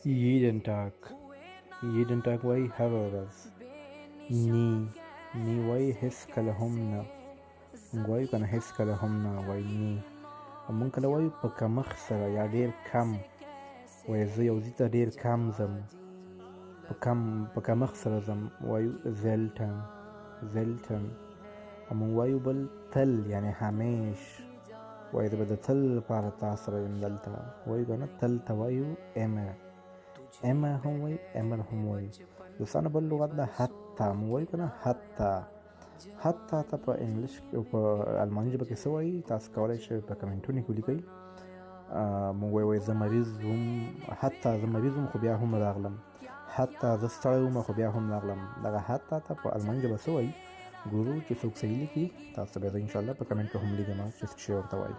jeden Tag. jeden Tag وایي هره ورځ. نی وایي هېڅکله هم نه. موږ وایو که نه هېڅکله هم نه وایي نی. او موږ کله وایو په کمښت سره یا ډېر کم، وایي زه یو ځای ته ډېر کم ځم، په کمښت سره ځم، وایو زیلټن. او موږ وایو بل تل یعنې همیش، وایي زه به د تل لپاره تا سره یم دلته، وایو که نه تل ته وایو امه هم وایي امر هم وایي. دوستانو بل لغت ده حتی. موږ وایو که نه حتی ته په انګلیش په الماني ژبه کې څه وایي، تاسو کولی شئ په کمنټونو کې ولیکئ. موږ وایو زه مریض وم، حتی زه مریض وم خو بیا هم راغلم، حتی زه ستړی وم خو بیا هم راغلم. دغه حتی ته په الماني ژبه څه وایي؟ ګورو چې څوک صحیح لیکي. تاسو به زه انشاءالله په کمنټ کې هم لیکم چې څه شی ورته وایي.